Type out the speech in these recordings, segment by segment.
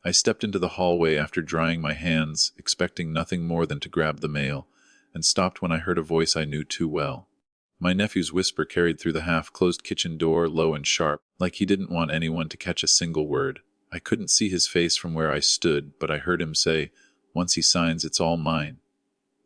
I stepped into the hallway after drying my hands, expecting nothing more than to grab the mail, and stopped when I heard a voice I knew too well. My nephew's whisper carried through the half-closed kitchen door, low and sharp, like he didn't want anyone to catch a single word. I couldn't see his face from where I stood, but I heard him say, "Once he signs, it's all mine."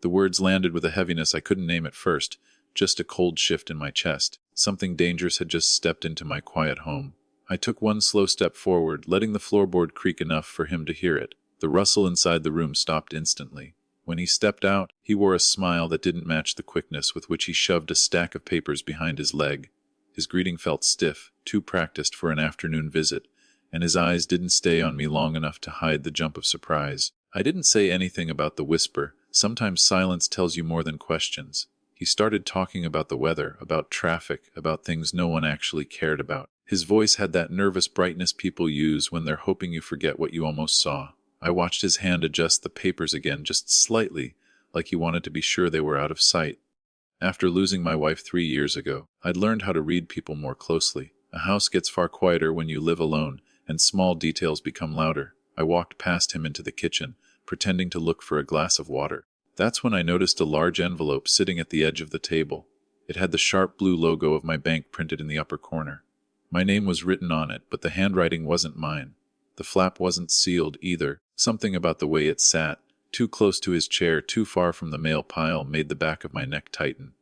The words landed with a heaviness I couldn't name at first, just a cold shift in my chest. Something dangerous had just stepped into my quiet home. I took one slow step forward, letting the floorboard creak enough for him to hear it. The rustle inside the room stopped instantly. When he stepped out, he wore a smile that didn't match the quickness with which he shoved a stack of papers behind his leg. His greeting felt stiff, too practiced for an afternoon visit, and his eyes didn't stay on me long enough to hide the jump of surprise. I didn't say anything about the whisper. Sometimes silence tells you more than questions. He started talking about the weather, about traffic, about things no one actually cared about. His voice had that nervous brightness people use when they're hoping you forget what you almost saw. I watched his hand adjust the papers again, just slightly, like he wanted to be sure they were out of sight. After losing my wife 3 years ago, I'd learned how to read people more closely. A house gets far quieter when you live alone, and small details become louder. I walked past him into the kitchen, pretending to look for a glass of water. That's when I noticed a large envelope sitting at the edge of the table. It had the sharp blue logo of my bank printed in the upper corner. My name was written on it, but the handwriting wasn't mine. The flap wasn't sealed either. Something about the way it sat, too close to his chair, too far from the mail pile, made the back of my neck tighten.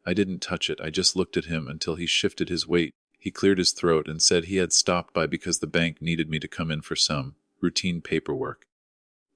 I didn't touch it. I just looked at him until he shifted his weight. He cleared his throat and said he had stopped by because the bank needed me to come in for some routine paperwork.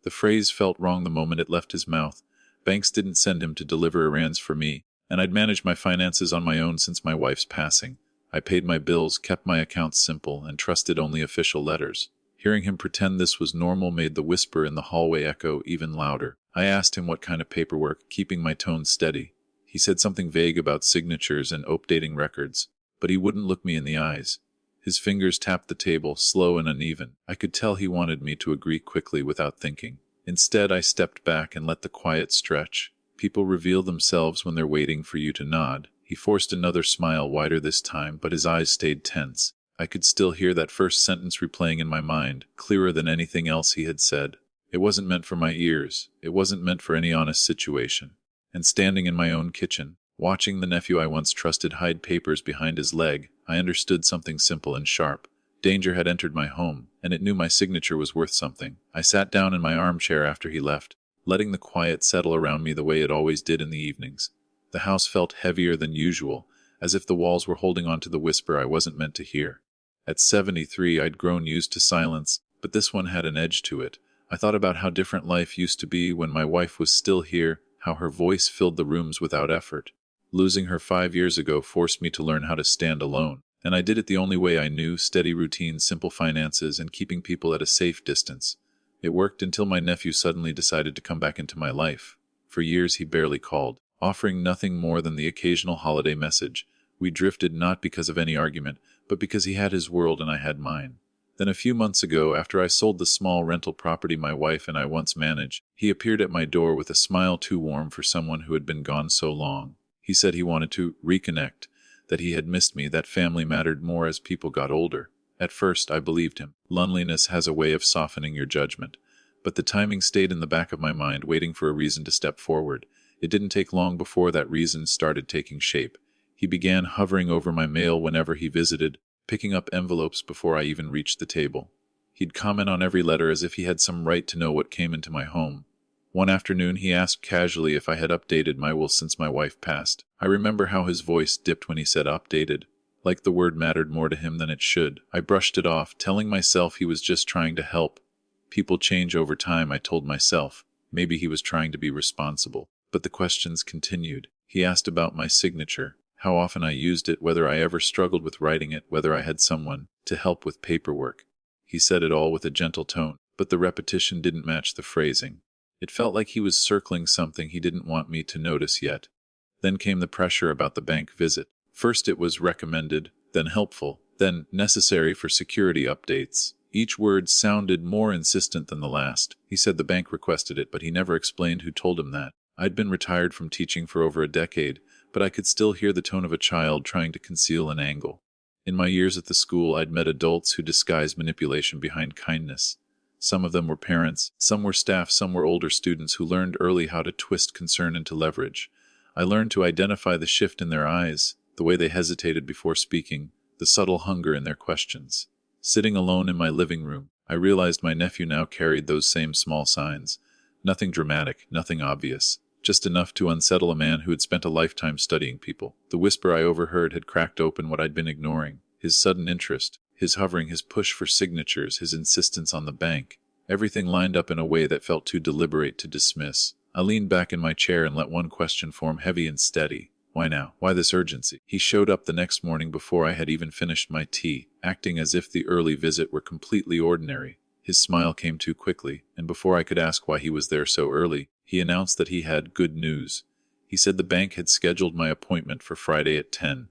The phrase felt wrong the moment it left his mouth. Banks didn't send him to deliver errands for me, and I'd managed my finances on my own since my wife's passing. I paid my bills, kept my accounts simple, and trusted only official letters. Hearing him pretend this was normal made the whisper in the hallway echo even louder. I asked him what kind of paperwork, keeping my tone steady. He said something vague about signatures and updating records, but he wouldn't look me in the eyes. His fingers tapped the table, slow and uneven. I could tell he wanted me to agree quickly without thinking. Instead, I stepped back and let the quiet stretch. People reveal themselves when they're waiting for you to nod. He forced another smile, wider this time, but his eyes stayed tense. I could still hear that first sentence replaying in my mind, clearer than anything else he had said. It wasn't meant for my ears. It wasn't meant for any honest situation. And standing in my own kitchen, watching the nephew I once trusted hide papers behind his leg, I understood something simple and sharp. Danger had entered my home, and it knew my signature was worth something. I sat down in my armchair after he left, letting the quiet settle around me the way it always did in the evenings. The house felt heavier than usual, as if the walls were holding on to the whisper I wasn't meant to hear. At 73, I'd grown used to silence, but this one had an edge to it. I thought about how different life used to be when my wife was still here, how her voice filled the rooms without effort. Losing her 5 years ago forced me to learn how to stand alone, and I did it the only way I knew: steady routines, simple finances, and keeping people at a safe distance. It worked until my nephew suddenly decided to come back into my life. For years he barely called, offering nothing more than the occasional holiday message. We drifted not because of any argument, but because he had his world and I had mine. Then a few months ago, after I sold the small rental property my wife and I once managed, he appeared at my door with a smile too warm for someone who had been gone so long. He said he wanted to reconnect, that he had missed me, that family mattered more as people got older. At first, I believed him. Loneliness has a way of softening your judgment. But the timing stayed in the back of my mind, waiting for a reason to step forward. It didn't take long before that reason started taking shape. He began hovering over my mail whenever he visited, picking up envelopes before I even reached the table. He'd comment on every letter as if he had some right to know what came into my home. One afternoon he asked casually if I had updated my will since my wife passed. I remember how his voice dipped when he said updated, like the word mattered more to him than it should. I brushed it off, telling myself he was just trying to help. People change over time, I told myself. Maybe he was trying to be responsible. But the questions continued. He asked about my signature, how often I used it, whether I ever struggled with writing it, whether I had someone to help with paperwork. He said it all with a gentle tone, but the repetition didn't match the phrasing. It felt like he was circling something he didn't want me to notice yet. Then came the pressure about the bank visit. First it was recommended, then helpful, then necessary for security updates. Each word sounded more insistent than the last. He said the bank requested it, but he never explained who told him that. I'd been retired from teaching for over a decade, but I could still hear the tone of a child trying to conceal an angle. In my years at the school, I'd met adults who disguised manipulation behind kindness. Some of them were parents, some were staff, some were older students who learned early how to twist concern into leverage. I learned to identify the shift in their eyes, the way they hesitated before speaking, the subtle hunger in their questions. Sitting alone in my living room, I realized my nephew now carried those same small signs. Nothing dramatic, nothing obvious, just enough to unsettle a man who had spent a lifetime studying people. The whisper I overheard had cracked open what I'd been ignoring: his sudden interest, his hovering, his push for signatures, his insistence on the bank. Everything lined up in a way that felt too deliberate to dismiss. I leaned back in my chair and let one question form heavy and steady. Why now? Why this urgency? He showed up the next morning before I had even finished my tea, acting as if the early visit were completely ordinary. His smile came too quickly, and before I could ask why he was there so early, he announced that he had good news. He said the bank had scheduled my appointment for Friday at 10.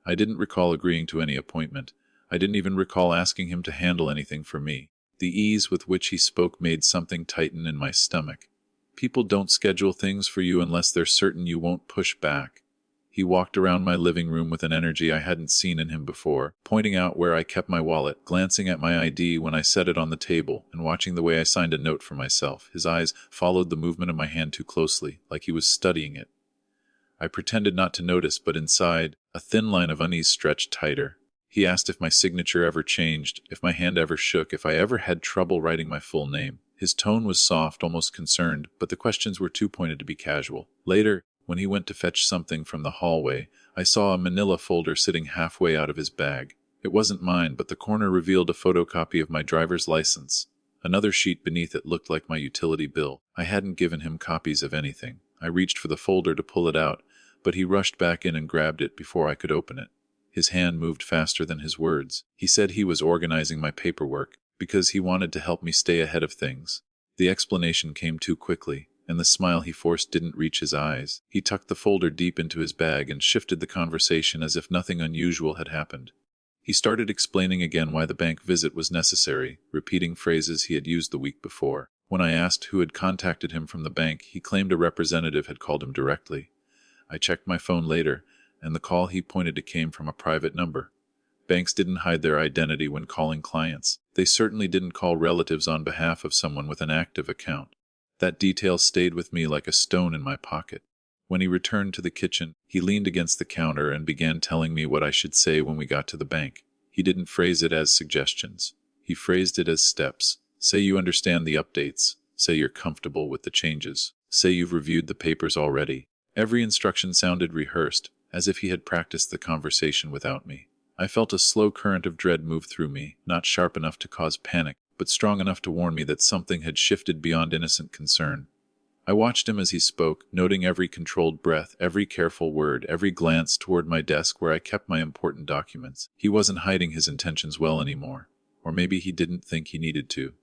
I didn't recall agreeing to any appointment. I didn't even recall asking him to handle anything for me. The ease with which he spoke made something tighten in my stomach. People don't schedule things for you unless they're certain you won't push back. He walked around my living room with an energy I hadn't seen in him before, pointing out where I kept my wallet, glancing at my ID when I set it on the table, and watching the way I signed a note for myself. His eyes followed the movement of my hand too closely, like he was studying it. I pretended not to notice, but inside, a thin line of unease stretched tighter. He asked if my signature ever changed, if my hand ever shook, if I ever had trouble writing my full name. His tone was soft, almost concerned, but the questions were too pointed to be casual. Later, when he went to fetch something from the hallway, I saw a manila folder sitting halfway out of his bag. It wasn't mine, but the corner revealed a photocopy of my driver's license. Another sheet beneath it looked like my utility bill. I hadn't given him copies of anything. I reached for the folder to pull it out, but he rushed back in and grabbed it before I could open it. His hand moved faster than his words. He said he was organizing my paperwork because he wanted to help me stay ahead of things. The explanation came too quickly, and the smile he forced didn't reach his eyes. He tucked the folder deep into his bag and shifted the conversation as if nothing unusual had happened. He started explaining again why the bank visit was necessary, repeating phrases he had used the week before. When I asked who had contacted him from the bank, he claimed a representative had called him directly. I checked my phone later, and the call he pointed to came from a private number. Banks didn't hide their identity when calling clients. They certainly didn't call relatives on behalf of someone with an active account. That detail stayed with me like a stone in my pocket. When he returned to the kitchen, he leaned against the counter and began telling me what I should say when we got to the bank. He didn't phrase it as suggestions. He phrased it as steps. Say you understand the updates. Say you're comfortable with the changes. Say you've reviewed the papers already. Every instruction sounded rehearsed, as if he had practiced the conversation without me. I felt a slow current of dread move through me, not sharp enough to cause panic, but strong enough to warn me that something had shifted beyond innocent concern. I watched him as he spoke, noting every controlled breath, every careful word, every glance toward my desk where I kept my important documents. He wasn't hiding his intentions well anymore. Or maybe he didn't think he needed to.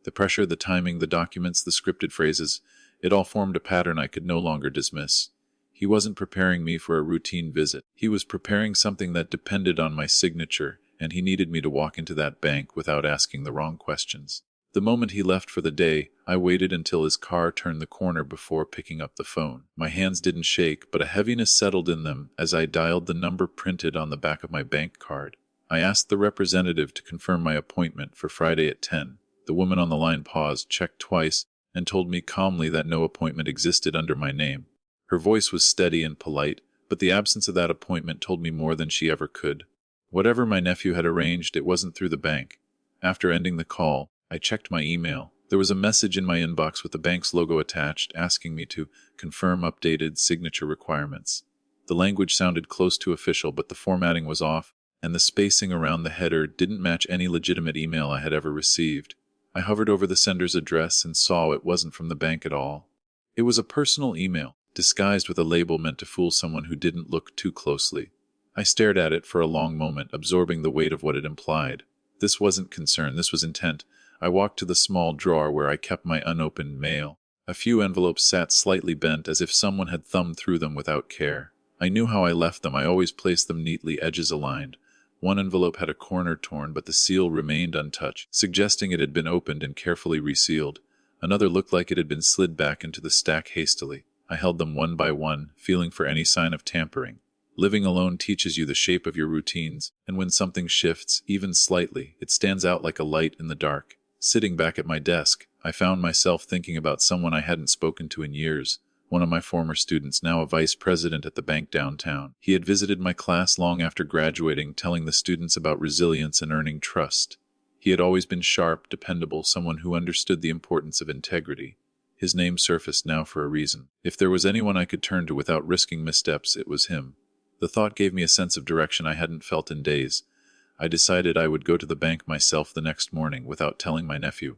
The pressure, the timing, the documents, the scripted phrases, it all formed a pattern I could no longer dismiss. He wasn't preparing me for a routine visit. He was preparing something that depended on my signature, and he needed me to walk into that bank without asking the wrong questions. The moment he left for the day, I waited until his car turned the corner before picking up the phone. My hands didn't shake, but a heaviness settled in them as I dialed the number printed on the back of my bank card. I asked the representative to confirm my appointment for Friday at 10. The woman on the line paused, checked twice, and told me calmly that no appointment existed under my name. Her voice was steady and polite, but the absence of that appointment told me more than she ever could. Whatever my nephew had arranged, it wasn't through the bank. After ending the call, I checked my email. There was a message in my inbox with the bank's logo attached, asking me to confirm updated signature requirements. The language sounded close to official, but the formatting was off, and the spacing around the header didn't match any legitimate email I had ever received. I hovered over the sender's address and saw it wasn't from the bank at all. It was a personal email, disguised with a label meant to fool someone who didn't look too closely. I stared at it for a long moment, absorbing the weight of what it implied. This wasn't concern, this was intent. I walked to the small drawer where I kept my unopened mail. A few envelopes sat slightly bent, as if someone had thumbed through them without care. I knew how I left them. I always placed them neatly, edges aligned. One envelope had a corner torn, but the seal remained untouched, suggesting it had been opened and carefully resealed. Another looked like it had been slid back into the stack hastily. I held them one by one, feeling for any sign of tampering. Living alone teaches you the shape of your routines, and when something shifts, even slightly, it stands out like a light in the dark. Sitting back at my desk, I found myself thinking about someone I hadn't spoken to in years, one of my former students, now a vice president at the bank downtown. He had visited my class long after graduating, telling the students about resilience and earning trust. He had always been sharp, dependable, someone who understood the importance of integrity. His name surfaced now for a reason. If there was anyone I could turn to without risking missteps, it was him. The thought gave me a sense of direction I hadn't felt in days. I decided I would go to the bank myself the next morning without telling my nephew.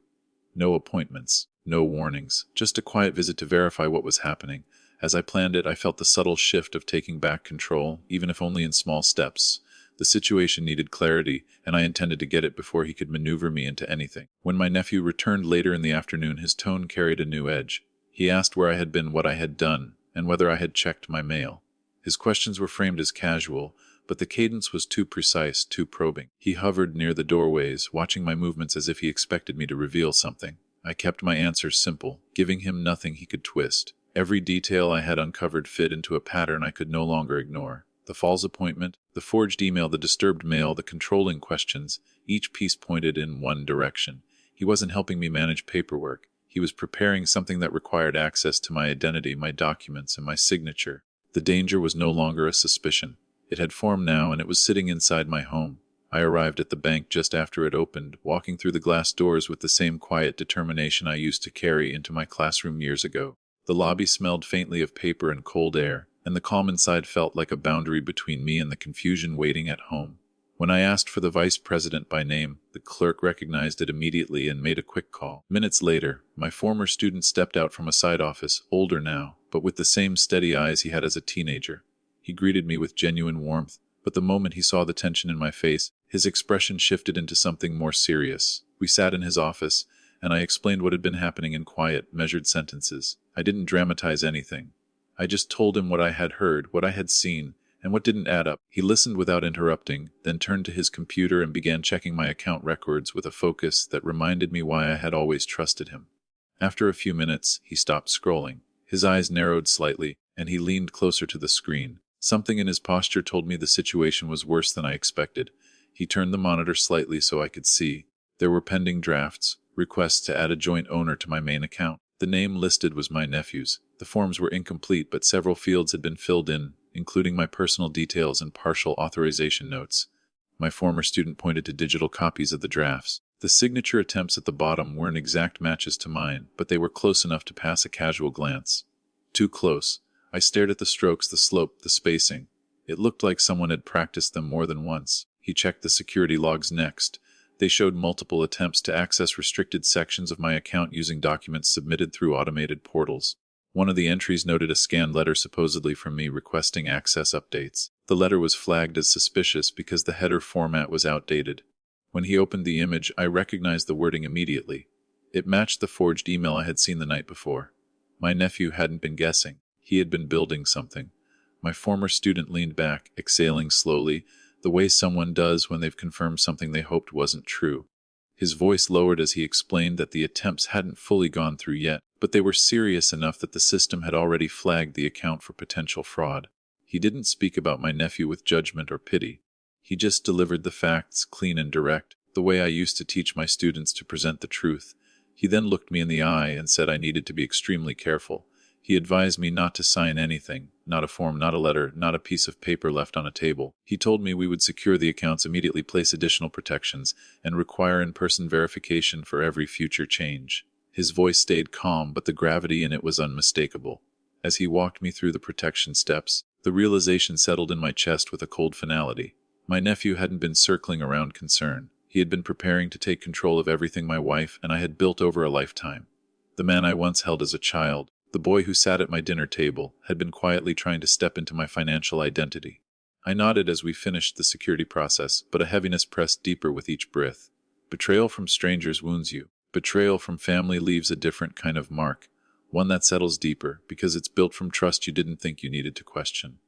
No appointments, no warnings, just a quiet visit to verify what was happening. As I planned it, I felt the subtle shift of taking back control, even if only in small steps. The situation needed clarity, and I intended to get it before he could maneuver me into anything. When my nephew returned later in the afternoon, his tone carried a new edge. He asked where I had been, what I had done, and whether I had checked my mail. His questions were framed as casual, but the cadence was too precise, too probing. He hovered near the doorways, watching my movements as if he expected me to reveal something. I kept my answers simple, giving him nothing he could twist. Every detail I had uncovered fit into a pattern I could no longer ignore. The falls appointment, the forged email, the disturbed mail, the controlling questions, each piece pointed in one direction. He wasn't helping me manage paperwork. He was preparing something that required access to my identity, my documents, and my signature. The danger was no longer a suspicion. It had formed now, and it was sitting inside my home. I arrived at the bank just after it opened, walking through the glass doors with the same quiet determination I used to carry into my classroom years ago. The lobby smelled faintly of paper and cold air, and the calm inside felt like a boundary between me and the confusion waiting at home. When I asked for the vice president by name, the clerk recognized it immediately and made a quick call. Minutes later, my former student stepped out from a side office, older now, but with the same steady eyes he had as a teenager. He greeted me with genuine warmth, but the moment he saw the tension in my face, his expression shifted into something more serious. We sat in his office, and I explained what had been happening in quiet, measured sentences. I didn't dramatize anything. I just told him what I had heard, what I had seen, and what didn't add up. He listened without interrupting, then turned to his computer and began checking my account records with a focus that reminded me why I had always trusted him. After a few minutes, he stopped scrolling. His eyes narrowed slightly, and he leaned closer to the screen. Something in his posture told me the situation was worse than I expected. He turned the monitor slightly so I could see. There were pending drafts, requests to add a joint owner to my main account. The name listed was my nephew's. The forms were incomplete, but several fields had been filled in, including my personal details and partial authorization notes. My former student pointed to digital copies of the drafts. The signature attempts at the bottom weren't exact matches to mine, but they were close enough to pass a casual glance. Too close. I stared at the strokes, the slope, the spacing. It looked like someone had practiced them more than once. He checked the security logs next. They showed multiple attempts to access restricted sections of my account using documents submitted through automated portals. One of the entries noted a scanned letter supposedly from me requesting access updates. The letter was flagged as suspicious because the header format was outdated. When he opened the image, I recognized the wording immediately. It matched the forged email I had seen the night before. My nephew hadn't been guessing. He had been building something. My former student leaned back, exhaling slowly, the way someone does when they've confirmed something they hoped wasn't true. His voice lowered as he explained that the attempts hadn't fully gone through yet, but they were serious enough that the system had already flagged the account for potential fraud. He didn't speak about my nephew with judgment or pity. He just delivered the facts, clean and direct, the way I used to teach my students to present the truth. He then looked me in the eye and said I needed to be extremely careful. He advised me not to sign anything, not a form, not a letter, not a piece of paper left on a table. He told me we would secure the accounts, immediately place additional protections, and require in-person verification for every future change. His voice stayed calm, but the gravity in it was unmistakable. As he walked me through the protection steps, the realization settled in my chest with a cold finality. My nephew hadn't been circling around concern. He had been preparing to take control of everything my wife and I had built over a lifetime. The man I once held as a child, the boy who sat at my dinner table, had been quietly trying to step into my financial identity. I nodded as we finished the security process, but a heaviness pressed deeper with each breath. Betrayal from strangers wounds you. Betrayal from family leaves a different kind of mark, one that settles deeper because it's built from trust you didn't think you needed to question.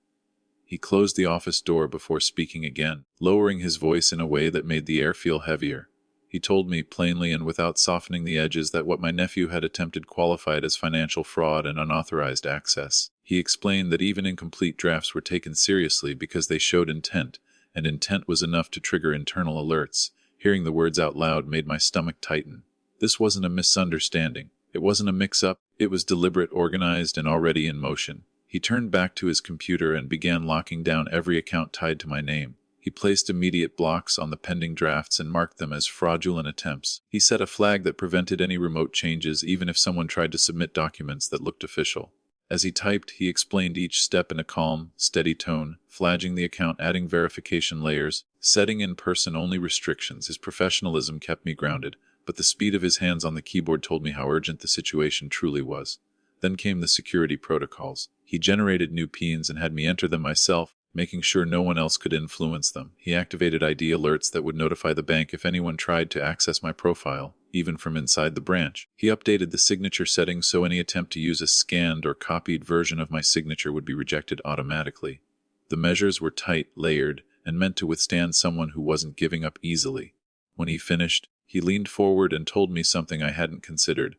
He closed the office door before speaking again, lowering his voice in a way that made the air feel heavier. He told me plainly and without softening the edges that what my nephew had attempted qualified as financial fraud and unauthorized access. He explained that even incomplete drafts were taken seriously because they showed intent, and intent was enough to trigger internal alerts. Hearing the words out loud made my stomach tighten. This wasn't a misunderstanding. It wasn't a mix-up. It was deliberate, organized, and already in motion. He turned back to his computer and began locking down every account tied to my name. He placed immediate blocks on the pending drafts and marked them as fraudulent attempts. He set a flag that prevented any remote changes, even if someone tried to submit documents that looked official. As he typed, he explained each step in a calm, steady tone, flagging the account, adding verification layers, setting in-person-only restrictions. His professionalism kept me grounded, but the speed of his hands on the keyboard told me how urgent the situation truly was. Then came the security protocols. He generated new PINs and had me enter them myself, making sure no one else could influence them. He activated ID alerts that would notify the bank if anyone tried to access my profile, even from inside the branch. He updated the signature settings so any attempt to use a scanned or copied version of my signature would be rejected automatically. The measures were tight, layered, and meant to withstand someone who wasn't giving up easily. When he finished, he leaned forward and told me something I hadn't considered.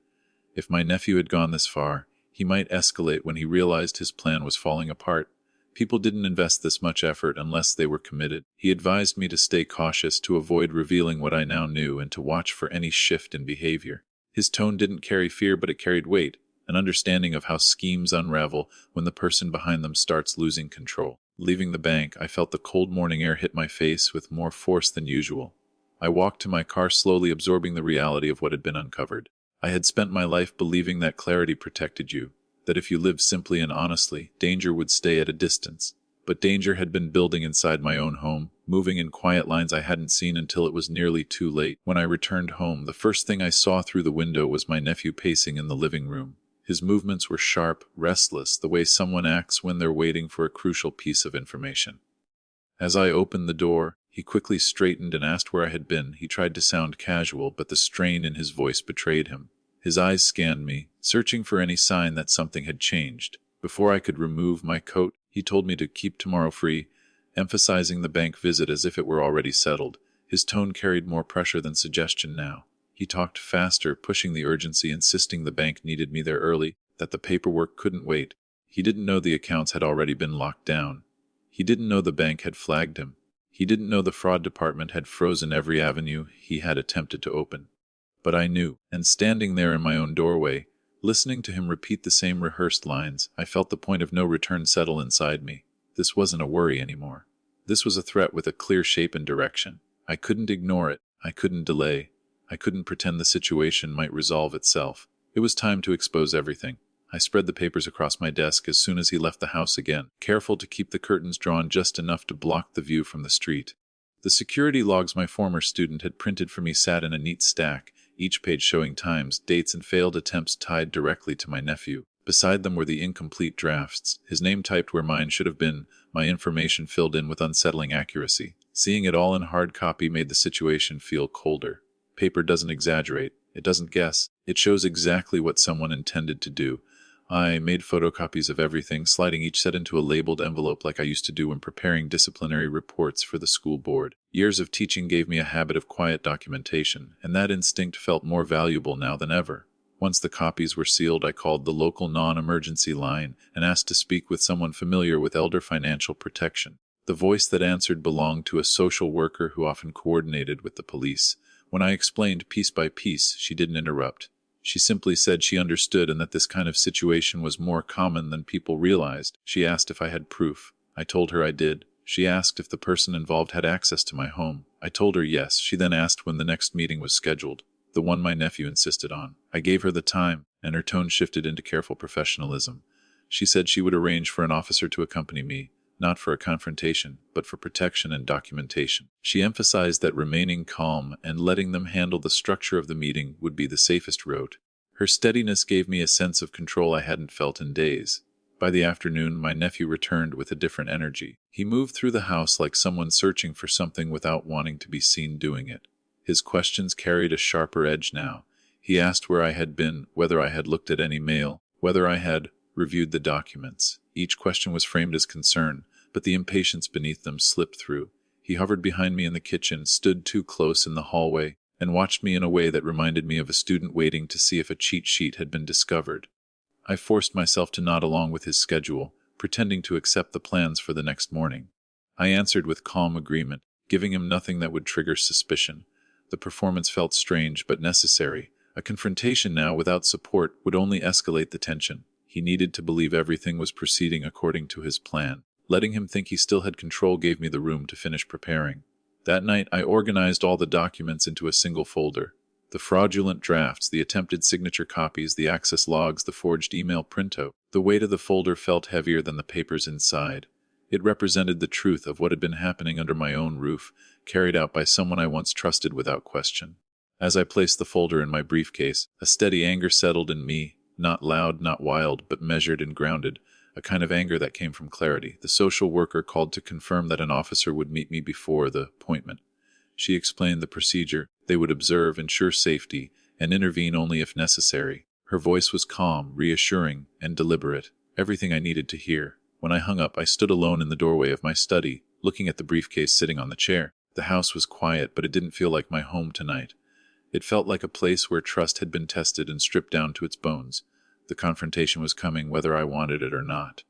If my nephew had gone this far, he might escalate when he realized his plan was falling apart. People didn't invest this much effort unless they were committed. He advised me to stay cautious, to avoid revealing what I now knew, and to watch for any shift in behavior. His tone didn't carry fear, but it carried weight, an understanding of how schemes unravel when the person behind them starts losing control. Leaving the bank, I felt the cold morning air hit my face with more force than usual. I walked to my car, slowly absorbing the reality of what had been uncovered. I had spent my life believing that clarity protected you, that if you lived simply and honestly, danger would stay at a distance. But danger had been building inside my own home, moving in quiet lines I hadn't seen until it was nearly too late. When I returned home, the first thing I saw through the window was my nephew pacing in the living room. His movements were sharp, restless, the way someone acts when they're waiting for a crucial piece of information. As I opened the door, he quickly straightened and asked where I had been. He tried to sound casual, but the strain in his voice betrayed him. His eyes scanned me, searching for any sign that something had changed. Before I could remove my coat, he told me to keep tomorrow free, emphasizing the bank visit as if it were already settled. His tone carried more pressure than suggestion now. He talked faster, pushing the urgency, insisting the bank needed me there early, that the paperwork couldn't wait. He didn't know the accounts had already been locked down. He didn't know the bank had flagged him. He didn't know the fraud department had frozen every avenue he had attempted to open. But I knew, and standing there in my own doorway, listening to him repeat the same rehearsed lines, I felt the point of no return settle inside me. This wasn't a worry anymore. This was a threat with a clear shape and direction. I couldn't ignore it. I couldn't delay. I couldn't pretend the situation might resolve itself. It was time to expose everything. I spread the papers across my desk as soon as he left the house again, careful to keep the curtains drawn just enough to block the view from the street. The security logs my former student had printed for me sat in a neat stack, each page showing times, dates, and failed attempts tied directly to my nephew. Beside them were the incomplete drafts, his name typed where mine should have been, my information filled in with unsettling accuracy. Seeing it all in hard copy made the situation feel colder. Paper doesn't exaggerate. It doesn't guess. It shows exactly what someone intended to do. I made photocopies of everything, sliding each set into a labeled envelope like I used to do when preparing disciplinary reports for the school board. Years of teaching gave me a habit of quiet documentation, and that instinct felt more valuable now than ever. Once the copies were sealed, I called the local non-emergency line and asked to speak with someone familiar with elder financial protection. The voice that answered belonged to a social worker who often coordinated with the police. When I explained piece by piece, she didn't interrupt. She simply said she understood and that this kind of situation was more common than people realized. She asked if I had proof. I told her I did. She asked if the person involved had access to my home. I told her yes. She then asked when the next meeting was scheduled, the one my nephew insisted on. I gave her the time, and her tone shifted into careful professionalism. She said she would arrange for an officer to accompany me, not for a confrontation, but for protection and documentation. She emphasized that remaining calm and letting them handle the structure of the meeting would be the safest route. Her steadiness gave me a sense of control I hadn't felt in days. By the afternoon, my nephew returned with a different energy. He moved through the house like someone searching for something without wanting to be seen doing it. His questions carried a sharper edge now. He asked where I had been, whether I had looked at any mail, whether I had reviewed the documents. Each question was framed as concern, but the impatience beneath them slipped through. He hovered behind me in the kitchen, stood too close in the hallway, and watched me in a way that reminded me of a student waiting to see if a cheat sheet had been discovered. I forced myself to nod along with his schedule, pretending to accept the plans for the next morning. I answered with calm agreement, giving him nothing that would trigger suspicion. The performance felt strange but necessary, A confrontation now without support would only escalate the tension. He needed to believe everything was proceeding according to his plan. Letting him think he still had control gave me the room to finish preparing. That night, I organized all the documents into a single folder. The fraudulent drafts, the attempted signature copies, the access logs, the forged email printout. The weight of the folder felt heavier than the papers inside. It represented the truth of what had been happening under my own roof, carried out by someone I once trusted without question. As I placed the folder in my briefcase, a steady anger settled in me, not loud, not wild, but measured and grounded, a kind of anger that came from clarity. The social worker called to confirm that an officer would meet me before the appointment. She explained the procedure. They would observe, ensure safety, and intervene only if necessary. Her voice was calm, reassuring, and deliberate, everything I needed to hear. When I hung up, I stood alone in the doorway of my study, looking at the briefcase sitting on the chair. The house was quiet, but it didn't feel like my home tonight. It felt like a place where trust had been tested and stripped down to its bones. The confrontation was coming whether I wanted it or not.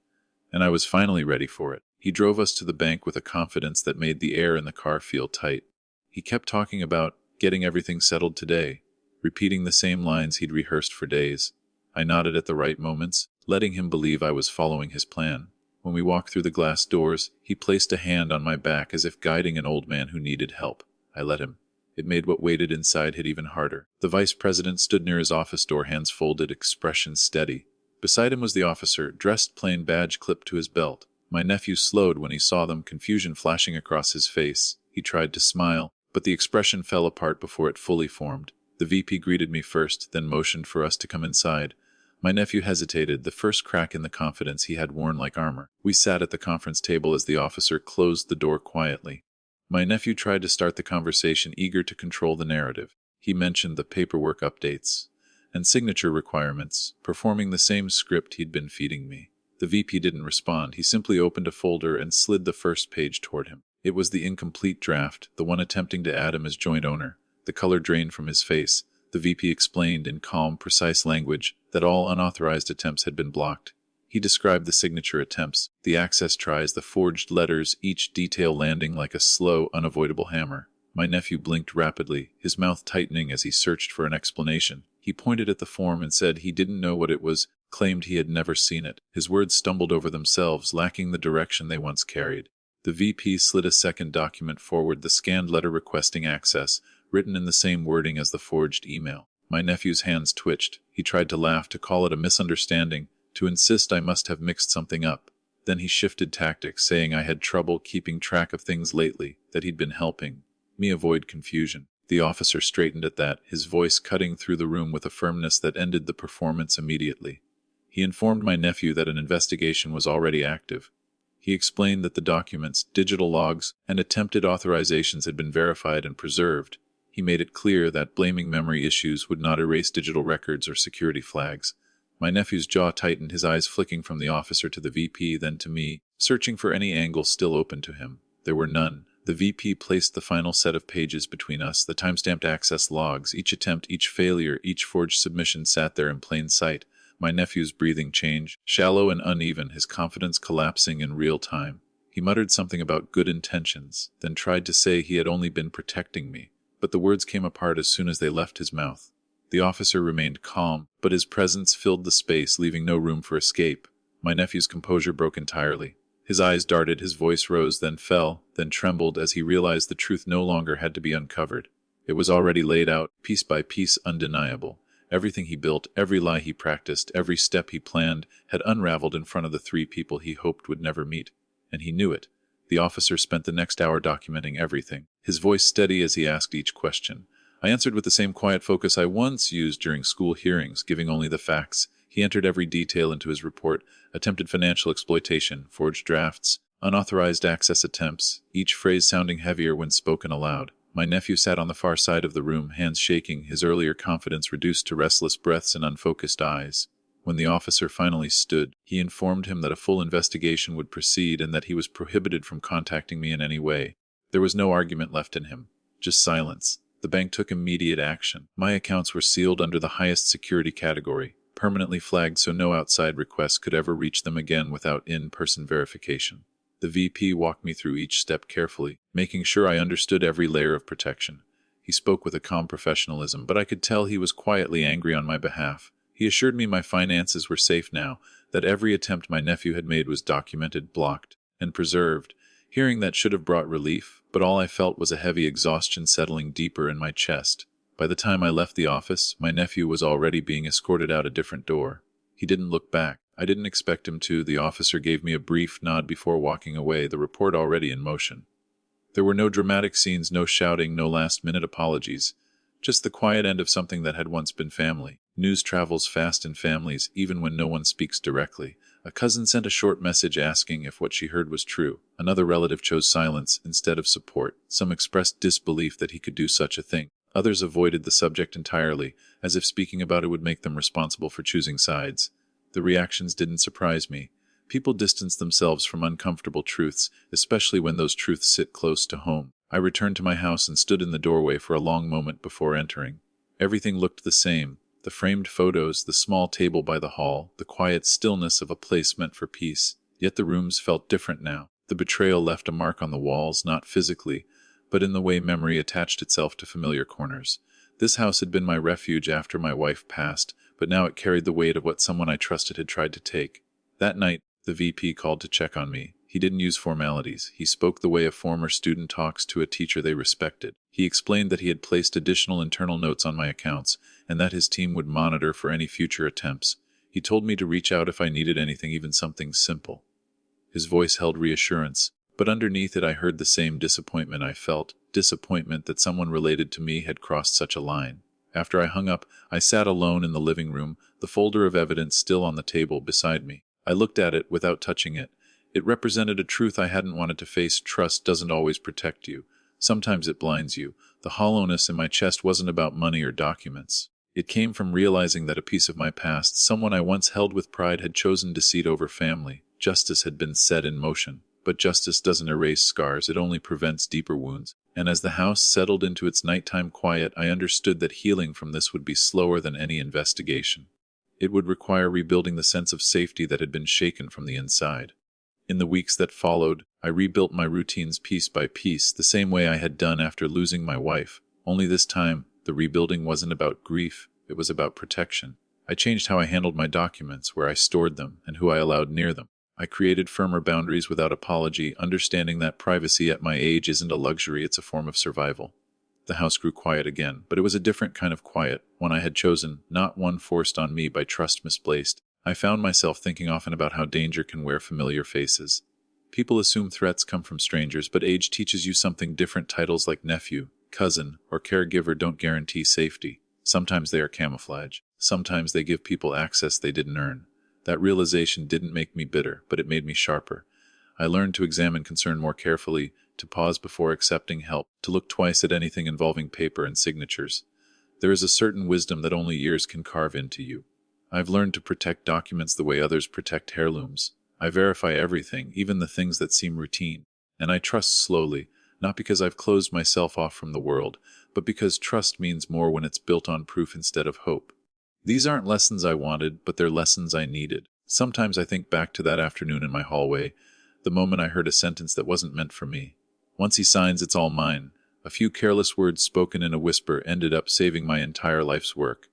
And I was finally ready for it. He drove us to the bank with a confidence that made the air in the car feel tight. He kept talking about getting everything settled today, repeating the same lines he'd rehearsed for days. I nodded at the right moments, letting him believe I was following his plan. When we walked through the glass doors, he placed a hand on my back as if guiding an old man who needed help. I let him. It made what waited inside hit even harder. The vice president stood near his office door, hands folded, expression steady. Beside him was the officer, dressed plain, badge clipped to his belt. My nephew slowed when he saw them, confusion flashing across his face. He tried to smile, but the expression fell apart before it fully formed. The VP greeted me first, then motioned for us to come inside. My nephew hesitated, the first crack in the confidence he had worn like armor. We sat at the conference table as the officer closed the door quietly. My nephew tried to start the conversation, eager to control the narrative. He mentioned the paperwork updates and signature requirements, performing the same script he'd been feeding me. The VP didn't respond. He simply opened a folder and slid the first page toward him. It was the incomplete draft, the one attempting to add him as joint owner. The color drained from his face. The VP explained in calm, precise language that all unauthorized attempts had been blocked. He described the signature attempts, the access tries, the forged letters, each detail landing like a slow, unavoidable hammer. My nephew blinked rapidly, his mouth tightening as he searched for an explanation. He pointed at the form and said he didn't know what it was, claimed he had never seen it. His words stumbled over themselves, lacking the direction they once carried. The VP slid a second document forward, the scanned letter requesting access, written in the same wording as the forged email. My nephew's hands twitched. He tried to laugh, to call it a misunderstanding, to insist I must have mixed something up. Then he shifted tactics, saying I had trouble keeping track of things lately, that he'd been helping me avoid confusion. The officer straightened at that, his voice cutting through the room with a firmness that ended the performance immediately. He informed my nephew that an investigation was already active. He explained that the documents, digital logs, and attempted authorizations had been verified and preserved. He made it clear that blaming memory issues would not erase digital records or security flags. My nephew's jaw tightened, his eyes flicking from the officer to the VP, then to me, searching for any angle still open to him. There were none. The VP placed the final set of pages between us, the time-stamped access logs. Each attempt, each failure, each forged submission sat there in plain sight. My nephew's breathing changed, shallow and uneven, his confidence collapsing in real time. He muttered something about good intentions, then tried to say he had only been protecting me, but the words came apart as soon as they left his mouth. The officer remained calm, but his presence filled the space, leaving no room for escape. My nephew's composure broke entirely. His eyes darted, his voice rose, then fell, then trembled as he realized the truth no longer had to be uncovered. It was already laid out, piece by piece, undeniable. Everything he built, every lie he practiced, every step he planned, had unraveled in front of the three people he hoped would never meet. And he knew it. The officer spent the next hour documenting everything, his voice steady as he asked each question. I answered with the same quiet focus I once used during school hearings, giving only the facts. He entered every detail into his report: attempted financial exploitation, forged drafts, unauthorized access attempts, each phrase sounding heavier when spoken aloud. My nephew sat on the far side of the room, hands shaking, his earlier confidence reduced to restless breaths and unfocused eyes. When the officer finally stood, he informed him that a full investigation would proceed and that he was prohibited from contacting me in any way. There was no argument left in him, just silence. The bank took immediate action. My accounts were sealed under the highest security category, permanently flagged so no outside requests could ever reach them again without in-person verification. The VP walked me through each step carefully, making sure I understood every layer of protection. He spoke with a calm professionalism, but I could tell he was quietly angry on my behalf. He assured me my finances were safe now, that every attempt my nephew had made was documented, blocked, and preserved. Hearing that should have brought relief, but all I felt was a heavy exhaustion settling deeper in my chest. By the time I left the office, my nephew was already being escorted out a different door. He didn't look back. I didn't expect him to. The officer gave me a brief nod before walking away, the report already in motion. There were no dramatic scenes, no shouting, no last-minute apologies. Just the quiet end of something that had once been family. News travels fast in families, even when no one speaks directly. A cousin sent a short message asking if what she heard was true. Another relative chose silence instead of support. Some expressed disbelief that he could do such a thing. Others avoided the subject entirely, as if speaking about it would make them responsible for choosing sides. The reactions didn't surprise me. People distance themselves from uncomfortable truths, especially when those truths sit close to home. I returned to my house and stood in the doorway for a long moment before entering. Everything looked the same. The framed photos, the small table by the hall, the quiet stillness of a place meant for peace. Yet the rooms felt different now. The betrayal left a mark on the walls, not physically, but in the way memory attached itself to familiar corners. This house had been my refuge after my wife passed, but now it carried the weight of what someone I trusted had tried to take. That night, the VP called to check on me. He didn't use formalities. He spoke the way a former student talks to a teacher they respected. He explained that he had placed additional internal notes on my accounts, and that his team would monitor for any future attempts. He told me to reach out if I needed anything, even something simple. His voice held reassurance, but underneath it I heard the same disappointment I felt, disappointment that someone related to me had crossed such a line. After I hung up, I sat alone in the living room, the folder of evidence still on the table beside me. I looked at it without touching it. It represented a truth I hadn't wanted to face. Trust doesn't always protect you. Sometimes it blinds you. The hollowness in my chest wasn't about money or documents. It came from realizing that a piece of my past, someone I once held with pride, had chosen deceit over family. Justice had been set in motion. But justice doesn't erase scars, it only prevents deeper wounds. And as the house settled into its nighttime quiet, I understood that healing from this would be slower than any investigation. It would require rebuilding the sense of safety that had been shaken from the inside. In the weeks that followed, I rebuilt my routines piece by piece, the same way I had done after losing my wife. Only this time, the rebuilding wasn't about grief, it was about protection. I changed how I handled my documents, where I stored them, and who I allowed near them. I created firmer boundaries without apology, understanding that privacy at my age isn't a luxury, it's a form of survival. The house grew quiet again, but it was a different kind of quiet, one I had chosen, not one forced on me by trust misplaced. I found myself thinking often about how danger can wear familiar faces. People assume threats come from strangers, but age teaches you something different. Titles like nephew, cousin, or caregiver don't guarantee safety. Sometimes they are camouflage. Sometimes they give people access they didn't earn. That realization didn't make me bitter, but it made me sharper. I learned to examine concern more carefully, to pause before accepting help, to look twice at anything involving paper and signatures. There is a certain wisdom that only years can carve into you. I've learned to protect documents the way others protect heirlooms. I verify everything, even the things that seem routine. And I trust slowly, not because I've closed myself off from the world, but because trust means more when it's built on proof instead of hope. These aren't lessons I wanted, but they're lessons I needed. Sometimes I think back to that afternoon in my hallway, the moment I heard a sentence that wasn't meant for me. Once he signs, it's all mine. A few careless words spoken in a whisper ended up saving my entire life's work.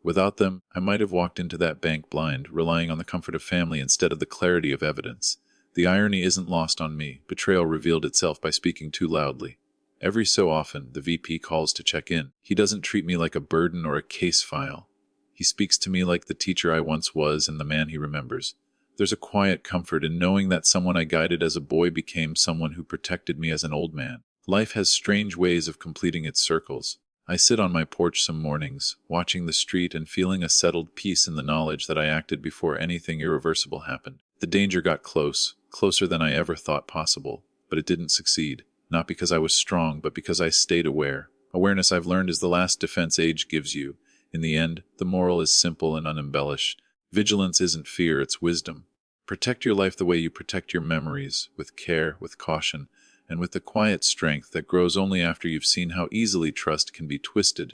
Without them, I might have walked into that bank blind, relying on the comfort of family instead of the clarity of evidence. The irony isn't lost on me. Betrayal revealed itself by speaking too loudly. Every so often, the VP calls to check in. He doesn't treat me like a burden or a case file. He speaks to me like the teacher I once was and the man he remembers. There's a quiet comfort in knowing that someone I guided as a boy became someone who protected me as an old man. Life has strange ways of completing its circles. I sit on my porch some mornings, watching the street and feeling a settled peace in the knowledge that I acted before anything irreversible happened. The danger got close, closer than I ever thought possible, but it didn't succeed. Not because I was strong, but because I stayed aware. Awareness, I've learned, is the last defense age gives you. In the end, the moral is simple and unembellished. Vigilance isn't fear, it's wisdom. Protect your life the way you protect your memories, with care, with caution, and with the quiet strength that grows only after you've seen how easily trust can be twisted